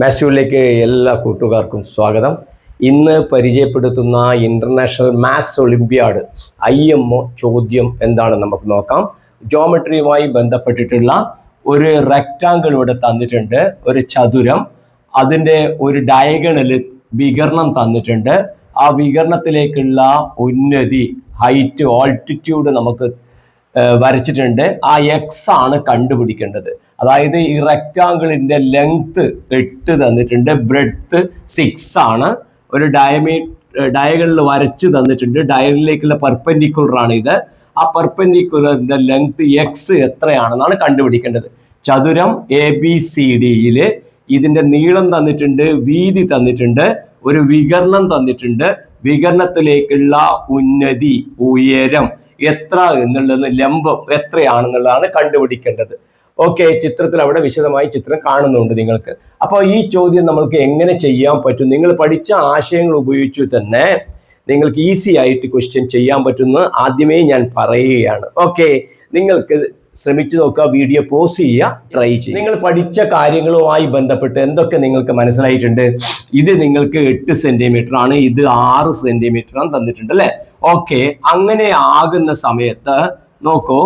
മാത്സിലേക്ക് എല്ലാ കൂട്ടുകാർക്കും സ്വാഗതം. ഇന്ന് പരിചയപ്പെടുത്തുന്ന ഇന്റർനാഷണൽ മാത്സ് ഒളിമ്പ്യാഡ് IMO ചോദ്യം എന്താണെന്ന് നമുക്ക് നോക്കാം. ജോമെട്രിയുമായി ബന്ധപ്പെട്ടിട്ടുള്ള ഒരു റെക്റ്റാങ്കിൾ ഇവിടെ തന്നിട്ടുണ്ട്, ഒരു ചതുരം. അതിൻ്റെ ഒരു ഡയഗണൽ വികരണം തന്നിട്ടുണ്ട്. ആ വികരണത്തിലേക്കുള്ള ഉന്നതി, ഹൈറ്റ്, ഓൾട്ടിറ്റ്യൂഡ് നമുക്ക് വരച്ചിട്ടുണ്ട്. ആ എക്സ് ആണ് കണ്ടുപിടിക്കേണ്ടത്. അതായത് ഈ റെക്റ്റാങ്കിളിന്റെ ലെങ്ത് 8 തന്നിട്ടുണ്ട്, ബ്രെഡ്ത്ത് 6 ആണ്. ഒരു ഡയഗണൽ വരച്ച് തന്നിട്ടുണ്ട്. ഡയഗണലിലേക്കുള്ള പെർപെൻഡിക്കുലർ ആണ് ഇത്. ആ പെർപെൻഡിക്കുലറിന്റെ ലെങ്ത് എക്സ് എത്രയാണെന്നാണ് കണ്ടുപിടിക്കേണ്ടത്. ചതുരം ABCDയിൽ ഇതിന്റെ നീളം തന്നിട്ടുണ്ട്, വീതി തന്നിട്ടുണ്ട്, ഒരു വികരണം തന്നിട്ടുണ്ട്. വികരണത്തിലേക്കുള്ള ഉന്നതി, ഉയരം എത്ര എന്നുള്ളത്, ലംബം എത്രയാണെന്നുള്ളതാണ് കണ്ടുപിടിക്കേണ്ടത്. ഓക്കെ, ചിത്രത്തിൽ അവിടെ വിശദമായി ചിത്രം കാണുന്നുണ്ട് നിങ്ങൾക്ക്. അപ്പോൾ ഈ ചോദ്യം നമ്മൾക്ക് എങ്ങനെ ചെയ്യാൻ പറ്റും? നിങ്ങൾ പഠിച്ച ആശയങ്ങൾ ഉപയോഗിച്ചു തന്നെ നിങ്ങൾക്ക് ഈസി ആയിട്ട് ക്വസ്റ്റ്യൻ ചെയ്യാൻ പറ്റുമെന്ന് ആദ്യമേ ഞാൻ പറയുകയാണ്. ഓക്കെ, നിങ്ങൾക്ക് ശ്രമിച്ചു നോക്കുക, വീഡിയോ പോസ് ചെയ്യുക, ട്രൈ ചെയ്യുക. നിങ്ങൾ പഠിച്ച കാര്യങ്ങളുമായി ബന്ധപ്പെട്ട് എന്തൊക്കെ നിങ്ങൾക്ക് മനസ്സിലായിട്ടുണ്ട്? ഇത് നിങ്ങൾക്ക് 8 സെന്റിമീറ്റർ ആണ്, ഇത് 6 സെന്റിമീറ്റർ ആണ് തന്നിട്ടുണ്ട് അല്ലെ? ഓക്കെ, അങ്ങനെ ആകുന്ന സമയത്ത് നോക്കൂ,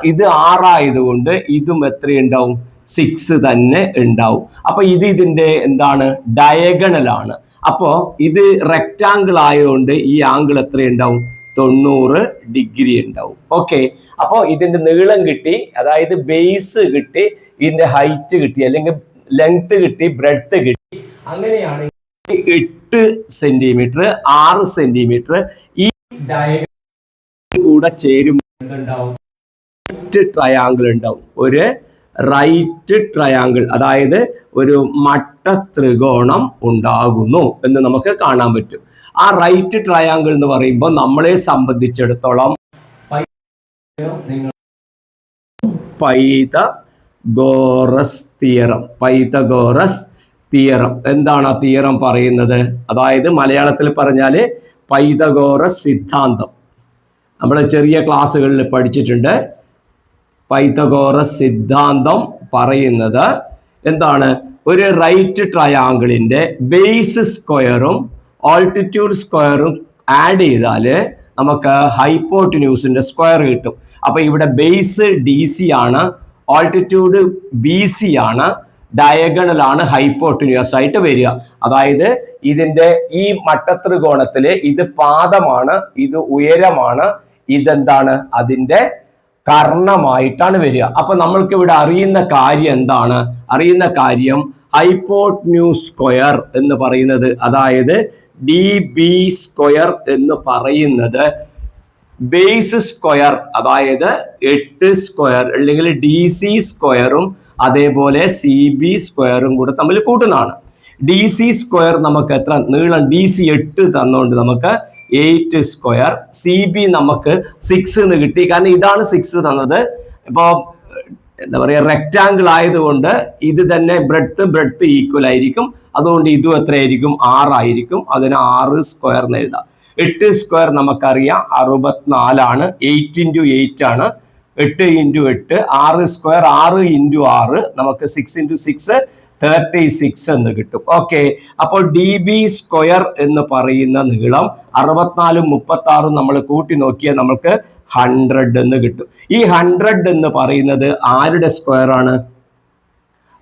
ഇത് 6 ആയതുകൊണ്ട് ഇതും എത്രയുണ്ടാവും? 6 തന്നെ ഉണ്ടാവും. അപ്പൊ ഇതിന്റെ എന്താണ്? ഡയഗണൽ ആണ്. അപ്പോ ഇത് റെക്റ്റാങ്കിൾ ആയതുകൊണ്ട് ഈ ആംഗിൾ എത്രയുണ്ടാവും? 90 ഡിഗ്രി ഉണ്ടാവും. ഓക്കെ, അപ്പോൾ ഇതിന്റെ നീളം കിട്ടി, അതായത് ബേസ് കിട്ടി, ഇതിന്റെ ഹൈറ്റ് കിട്ടി, അല്ലെങ്കിൽ ലെങ്ത് കിട്ടി, ബ്രെഡ്ത്ത് കിട്ടി. അങ്ങനെയാണ് 8 സെന്റിമീറ്റർ, 6 സെന്റിമീറ്റർ ഈ ഡയഗണൽ കൂടെ ചേരുമ്പോൾ എന്തുണ്ടാവും? റൈറ്റ് ട്രയാങ്കിൾ ഉണ്ടാവും. ഒരു റൈറ്റ് ട്രയാങ്കിൾ, അതായത് ഒരു മട്ട ത്രികോണം ഉണ്ടാകുന്നു എന്ന് നമുക്ക് കാണാൻ പറ്റും. ആ റൈറ്റ് ട്രയാങ്കിൾ എന്ന് പറയുമ്പോൾ നമ്മളെ സംബന്ധിച്ചിടത്തോളം പൈതഗോറസ് തിയറം എന്താണ് ആ തിയറം പറയുന്നത്? അതായത് മലയാളത്തിൽ പറഞ്ഞാൽ പൈതഗോറസ് സിദ്ധാന്തം. നമ്മൾ ചെറിയ ക്ലാസ്സുകളിൽ പഠിച്ചിട്ടുണ്ട്. പൈതഗോറസ് സിദ്ധാന്തം പറയുന്നത് എന്താണ്? ഒരു റൈറ്റ് ട്രയാങ്കിളിന്റെ ബേസ് സ്ക്വയറും ഓൾട്ടിറ്റ്യൂഡ് സ്ക്വയറും ആഡ് ചെയ്താൽ നമുക്ക് ഹൈപ്പോട്ടിന്യൂസിന്റെ സ്ക്വയർ കിട്ടും. അപ്പൊ ഇവിടെ ബേസ് DC ആണ്, ഓൾട്ടിറ്റ്യൂഡ് BC ആണ്, ഡയഗണൽ ആണ് ഹൈപ്പോട്ടിന്യൂസ് ആയിട്ട് വരിക. അതായത് ഇതിന്റെ ഈ മട്ടത്രികോണത്തില് ഇത് പാദമാണ്, ഇത് ഉയരമാണ്, ഇതെന്താണ്? അതിന്റെ കർണമായിട്ടാണ് വരിക. അപ്പൊ നമ്മൾക്ക് ഇവിടെ അറിയുന്ന കാര്യം എന്താണ്? അറിയുന്ന കാര്യം ഹൈപ്പോട്ന്യൂസ് സ്ക്വയർ എന്ന് പറയുന്നത്, അതായത് DB സ്ക്വയർ എന്ന് പറയുന്നത് ബേസ് സ്ക്വയർ, അതായത് 8 സ്ക്വയർ അല്ലെങ്കിൽ DC സ്ക്വയറും അതേപോലെ CB സ്ക്വയറും കൂടെ തമ്മിൽ കൂട്ടുന്നതാണ്. DC സ്ക്വയർ നമുക്ക് എത്ര നീളം? DC 8 തന്നുകൊണ്ട് നമുക്ക് 8 സ്ക്വയർ. CB നമുക്ക് 6 എന്ന് കിട്ടി, കാരണം ഇതാണ് 6 തന്നത്. ഇപ്പോൾ എന്താ പറയുക, റെക്റ്റാങ്കിൾ ആയതുകൊണ്ട് ഇത് തന്നെ ബ്രെഡ്ത്ത് ഈക്വൽ ആയിരിക്കും. അതുകൊണ്ട് ഇതും എത്രയായിരിക്കും? 6 ആയിരിക്കും. അതിന് 6 സ്ക്വയർ എന്ന് എഴുതാം. 8 സ്ക്വയർ നമുക്കറിയാം 64 ആണ്. 8 × 8 ആണ്. 8 × 8 6 സ്ക്വയർ, 6 × 6 നമുക്ക് 6 × 6 36 എന്ന് കിട്ടും. ഓക്കെ, അപ്പോൾ DB സ്ക്വയർ എന്ന് പറയുന്ന നീളം 64 36 നമ്മൾ കൂട്ടി നോക്കിയാൽ നമുക്ക് 100 എന്ന് കിട്ടും. ഈ 100 എന്ന് പറയുന്നത് ആരുടെ സ്ക്വയർ ആണ്?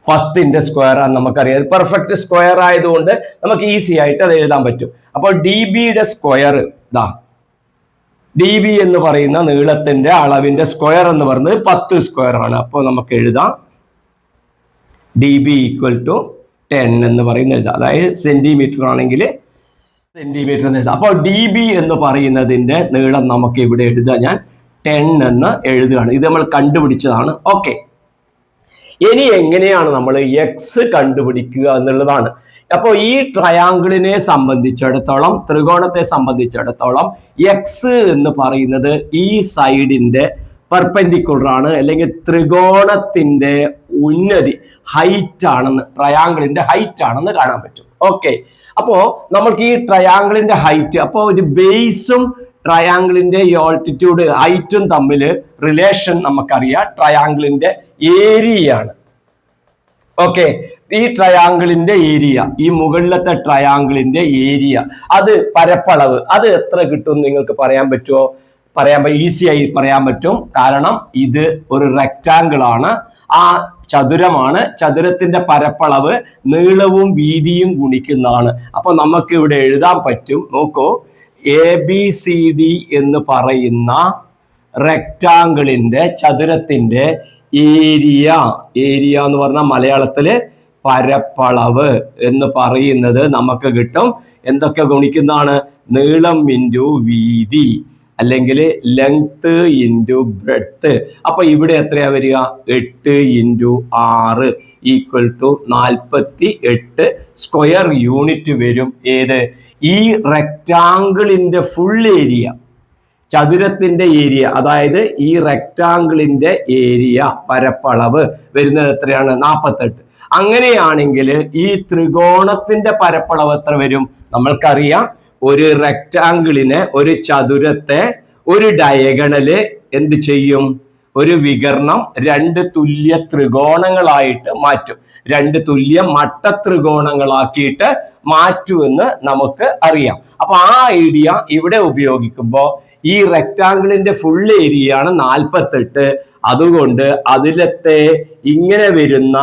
10ന്റെ സ്ക്വയർ ആണ്. നമുക്കറിയാം പെർഫെക്റ്റ് സ്ക്വയർ ആയതുകൊണ്ട് നമുക്ക് ഈസി ആയിട്ട് അത് എഴുതാൻ പറ്റും. അപ്പോൾ DBയുടെ സ്ക്വയർ ഇതാ, DB എന്ന് പറയുന്ന നീളത്തിന്റെ അളവിന്റെ സ്ക്വയർ എന്ന് പറയുന്നത് 10 സ്ക്വയർ ആണ്. അപ്പോൾ നമുക്ക് എഴുതാം DB = 10 എന്ന് പറയുന്നത് എഴുതാം. അതായത് സെന്റിമീറ്റർ ആണെങ്കിൽ സെന്റിമീറ്റർ എന്ന് എഴുതാം. അപ്പോൾ DB എന്ന് പറയുന്നതിന്റെ നീളം നമുക്ക് ഇവിടെ എഴുതാം. ഞാൻ 10 എന്ന് എഴുതുകയാണ്. ഇത് നമ്മൾ കണ്ടുപിടിച്ചതാണ്. ഓക്കെ, ഇനി എങ്ങനെയാണ് നമ്മൾ എക്സ് കണ്ടുപിടിക്കുക എന്നുള്ളതാണ്. അപ്പോൾ ഈ ട്രയാങ്കിളിനെ സംബന്ധിച്ചിടത്തോളം, ത്രികോണത്തെ സംബന്ധിച്ചിടത്തോളം എക്സ് എന്ന് പറയുന്നത് ഈ സൈഡിന്റെ പെർപെൻഡിക്കുലർ ആണ്, അല്ലെങ്കിൽ ത്രികോണത്തിന്റെ ഉന്നതി, ഹൈറ്റ് ആണെന്ന്, ട്രയാങ്കിളിന്റെ ഹൈറ്റ് ആണെന്ന് കാണാൻ പറ്റും. ഓക്കെ, അപ്പോ നമുക്ക് ഈ ട്രയാങ്കിളിന്റെ ഹൈറ്റ്, അപ്പോൾ ഒരു ബേസും ട്രയാങ്കിളിന്റെ ഈ ഓൾട്ടിറ്റ്യൂഡ് ഹൈറ്റും തമ്മിൽ റിലേഷൻ നമുക്കറിയാം. ട്രയാങ്കിളിന്റെ ഏരിയയാണ്. ഓക്കെ, ഈ ട്രയാങ്കിളിന്റെ ഏരിയ, ഈ മുകളിലത്തെ ട്രയാങ്കിളിന്റെ ഏരിയ, അത് പരപ്പളവ്, അത് എത്ര കിട്ടും നിങ്ങൾക്ക് പറയാൻ പറ്റുമോ? ഈസി ആയി പറയാൻ പറ്റും. കാരണം ഇത് ഒരു റെക്റ്റാങ്കിൾ ആണ്, ആ ചതുരമാണ്. ചതുരത്തിന്റെ പരപ്പളവ് നീളവും വീതിയും ഗുണിക്കുന്നതാണ്. അപ്പൊ നമുക്ക് ഇവിടെ എഴുതാൻ പറ്റും. നോക്കൂ, ABCD എന്ന് പറയുന്ന റെക്റ്റാങ്കിളിന്റെ ചതുരത്തിന്റെ ഏരിയ എന്ന് പറഞ്ഞാൽ മലയാളത്തില് പരപ്പളവ് എന്ന് പറയുന്നത് നമുക്ക് കിട്ടും. എന്തൊക്കെ ഗുണിക്കുന്നതാണ്? നീളം ഇൻറ്റു വീതി, അല്ലെങ്കിൽ ലെങ്ത് ഇൻറ്റു ബ്രെഡ്ത്ത്. അപ്പൊ ഇവിടെ എത്രയാ വരിക? 8 into 6 equal to 48 square unit വരും. ഏത്? ഈ റെക്റ്റാങ്കിളിന്റെ ഫുൾ ഏരിയ, ചതുരത്തിന്റെ ഏരിയ, അതായത് ഈ റെക്റ്റാങ്കിളിന്റെ ഏരിയ പരപ്പളവ് വരുന്നത് എത്രയാണ്? 48. അങ്ങനെയാണെങ്കിൽ ഈ ത്രികോണത്തിന്റെ പരപ്പളവ് എത്ര വരും? നമ്മൾക്കറിയാം, ഒരു റെക്റ്റാങ്കിളിനെ, ഒരു ചതുരത്തെ, ഒരു ഡയഗണല് എന്ത് ചെയ്യും? ഒരു വികർണം 2 തുല്യ ത്രികോണങ്ങളായിട്ട് മാറ്റും. 2 തുല്യ മട്ട ത്രികോണങ്ങളാക്കിയിട്ട് മാറ്റുമെന്ന് നമുക്ക് അറിയാം. അപ്പൊ ആ ഐഡിയ ഇവിടെ ഉപയോഗിക്കുമ്പോൾ ഈ റെക്റ്റാങ്കിളിന്റെ ഫുൾ ഏരിയ ആണ് 48. അതുകൊണ്ട് അതിലത്തെ ഇങ്ങനെ വരുന്ന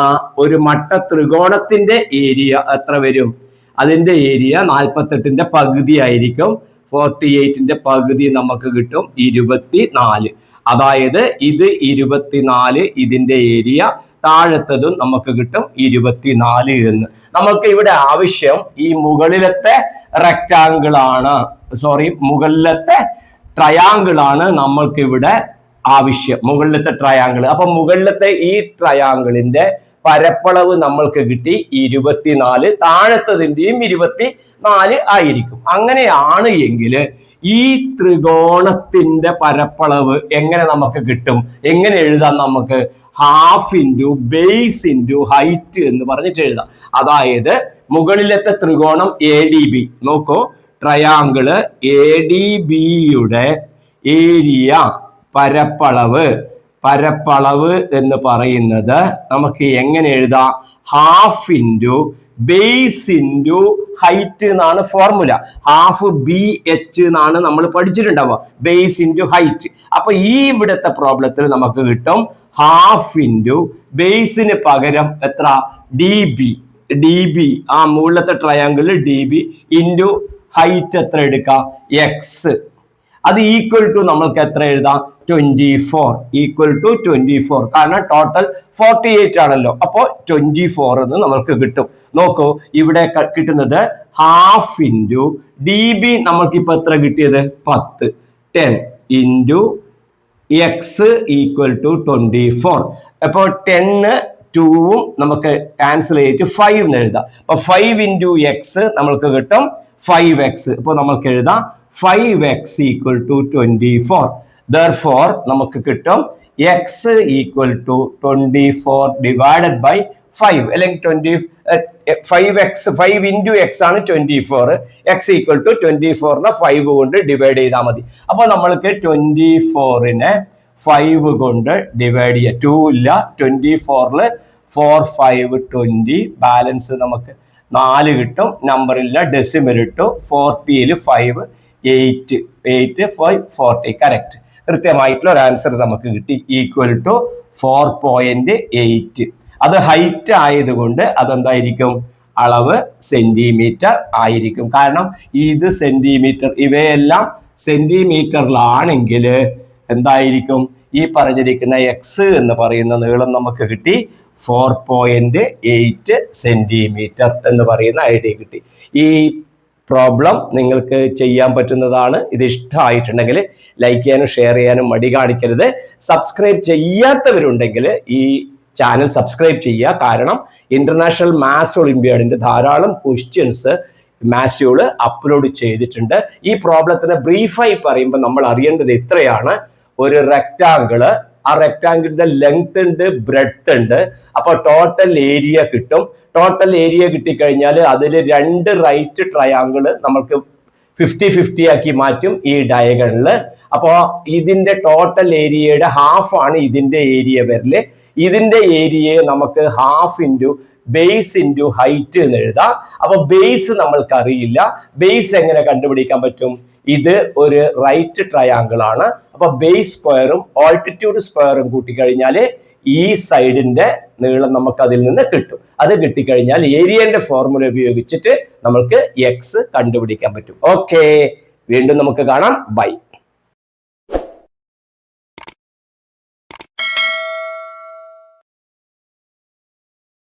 ഒരു മട്ട ത്രികോണത്തിന്റെ ഏരിയ എത്ര വരും? അതിന്റെ ഏരിയ 48ന്റെ പകുതി ആയിരിക്കും. 48ന്റെ പകുതി നമുക്ക് കിട്ടും 24. അതായത് ഇത് 24, ഇതിന്റെ ഏരിയ, താഴത്തതും നമുക്ക് കിട്ടും 24 എന്ന്. നമുക്ക് ഇവിടെ ആവശ്യം ഈ മുകളിലത്തെ റെക്റ്റാങ്കിൾ ആണ്, മുകളിലത്തെ ട്രയാങ്കിൾ ആണ് നമ്മൾക്ക് ഇവിടെ ആവശ്യം, മുകളിലത്തെ ട്രയാങ്കിൾ. അപ്പൊ മുകളിലത്തെ ഈ ട്രയാങ്കിളിന്റെ പരപ്പളവ് നമ്മൾക്ക് കിട്ടി 24, താഴത്തതിന്റെയും 24 ആയിരിക്കും. അങ്ങനെയാണ് എങ്കിൽ ഈ ത്രികോണത്തിന്റെ പരപ്പളവ് എങ്ങനെ നമുക്ക് കിട്ടും? എങ്ങനെ എഴുതാം? നമുക്ക് half into base into height എന്ന് പറഞ്ഞിട്ട് എഴുതാം. അതായത് മുകളിലത്തെ ത്രികോണം ADB, നോക്കൂ, ട്രയാങ്കിള് ADBയുടെ ഏരിയ പരപ്പളവ് എന്ന് പറയുന്നത് നമുക്ക് എങ്ങനെ എഴുതാം? Half into base into height എന്നാണ് ഫോർമുല. ഹാഫ് BH എന്നാണ് നമ്മൾ പഠിച്ചിട്ടുണ്ടാവുക, ബേസ് ഇൻറ്റു ഹൈറ്റ്. അപ്പൊ ഈ ഇവിടുത്തെ പ്രോബ്ലത്തിൽ നമുക്ക് കിട്ടും ഹാഫ് ഇൻറ്റു ബേസിന് പകരം എത്ര? DB, ആ മുകളിലത്തെ ട്രയാങ്കിളിൽ DB ഇൻറ്റു ഹൈറ്റ് എത്ര എടുക്കാം? X. അത് ഈക്വൽ ടു നമ്മൾക്ക് എത്ര എഴുതാം? 24, ഈക്വൽ ടു 24. കാരണം ടോട്ടൽ 48 ആണല്ലോ. അപ്പോൾ 24 എന്ന് നമ്മൾക്ക് കിട്ടും. നോക്കൂ, ഇവിടെ കിട്ടുന്നത് ഹാഫ് ഇൻറ്റു DB, നമ്മൾക്കിപ്പോ എത്ര കിട്ടിയത്? 10 ഇൻറ്റു X ഈക്വൽ ടു 24. അപ്പോൾ 10 2ഉം നമുക്ക് ക്യാൻസൽ ചെയ്തിട്ട് 5 എന്ന് എഴുതാം. അപ്പൊ 5 ഇൻറ്റു X നമ്മൾക്ക് കിട്ടും 5X. അപ്പോൾ നമുക്ക് എഴുതാം 5X ഈക്വൽ ടു 24. Therefore നമുക്ക് കിട്ടും X equal to 24 divided by 5, അല്ലെങ്കിൽ 5 ഇൻറ്റു X ആണ് 24. X ഈക്വൽ ടു 24നെ 5 കൊണ്ട് ഡിവൈഡ് ചെയ്താൽ മതി. അപ്പോൾ നമ്മൾക്ക് 24നെ 5 കൊണ്ട് ഡിവൈഡ് ചെയ്യുക. 2 ഇല്ല, 24ൽ 4 5 20, ബാലൻസ് നമുക്ക് 4 കിട്ടും. നമ്പർ ഇല്ല, ഡെസിമൽ ഇട്ടു. 40ൽ 5 8 5 40. കറക്റ്റ്, കൃത്യമായിട്ടുള്ള ഒരു ആൻസർ നമുക്ക് കിട്ടി. Equal to 4.8. അത് ഹൈറ്റ് ആയതുകൊണ്ട് അതെന്തായിരിക്കും? അളവ് സെന്റിമീറ്റർ ആയിരിക്കും. കാരണം ഇത് സെന്റിമീറ്റർ, ഇവയെല്ലാം സെന്റിമീറ്ററിലാണെങ്കിൽ എന്തായിരിക്കും? ഈ പറഞ്ഞിരിക്കുന്ന X എന്ന് പറയുന്ന നീളം നമുക്ക് കിട്ടി 4.8 സെന്റിമീറ്റർ എന്ന് പറയുന്ന ഐഡിയ കിട്ടി. ഈ പ്രോബ്ലം നിങ്ങൾക്ക് ചെയ്യാൻ പറ്റുന്നതാണ്. ഇത് ഇഷ്ടമായിട്ടുണ്ടെങ്കിൽ ലൈക്ക് ചെയ്യാനും ഷെയർ ചെയ്യാനും മടി കാണിക്കരുത്. സബ്സ്ക്രൈബ് ചെയ്യാത്തവരുണ്ടെങ്കിൽ ഈ ചാനൽ സബ്സ്ക്രൈബ് ചെയ്യുക. കാരണം ഇന്റർനാഷണൽ മാത്സ് ഒളിമ്പ്യാഡിന്റെ ധാരാളം ക്വസ്റ്റ്യൻസ് മാത്സ്യൂള് അപ്ലോഡ് ചെയ്തിട്ടുണ്ട്. ഈ പ്രോബ്ലത്തിന് ബ്രീഫായി പറയുമ്പോൾ നമ്മൾ അറിയേണ്ടത് ഇത്രയാണ്: ഒരു റെക്റ്റാങ്കിള്, ആ റെക്റ്റാങ്കിളിന്റെ ലെങ്ത് ഉണ്ട്, ബ്രെഡ്ത്ത് ഉണ്ട്. അപ്പൊ ടോട്ടൽ ഏരിയ കിട്ടും. ടോട്ടൽ ഏരിയ കിട്ടിക്കഴിഞ്ഞാൽ അതിൽ 2 റൈറ്റ് ട്രയാങ്കിള് നമ്മൾക്ക് 50-50 ആക്കി മാറ്റും ഈ ഡയഗണലില്. അപ്പോൾ ഇതിന്റെ ടോട്ടൽ ഏരിയയുടെ ഹാഫ് ആണ് ഇതിന്റെ ഏരിയ വരല്. ഇതിന്റെ ഏരിയയെ നമുക്ക് half into base into height എന്ന് എഴുതാം. അപ്പൊ ബേസ് നമ്മൾക്ക് അറിയില്ല. ബേസ് എങ്ങനെ കണ്ടുപിടിക്കാൻ പറ്റും? ഇത് ഒരു റൈറ്റ് ട്രയാങ്കിൾ ആണ്. അപ്പൊ ബേസ് സ്ക്വയറും ഓൾട്ടിറ്റ്യൂഡ് സ്ക്വയറും കൂട്ടിക്കഴിഞ്ഞാൽ ഈ സൈഡിന്റെ നീളം നമുക്ക് അതിൽ നിന്ന് കിട്ടും. അത് കിട്ടിക്കഴിഞ്ഞാൽ ഏരിയന്റെ ഫോർമുല ഉപയോഗിച്ചിട്ട് നമുക്ക് എക്സ് കണ്ടുപിടിക്കാൻ പറ്റും. ഓക്കെ, വീണ്ടും നമുക്ക് കാണാം. ബൈ.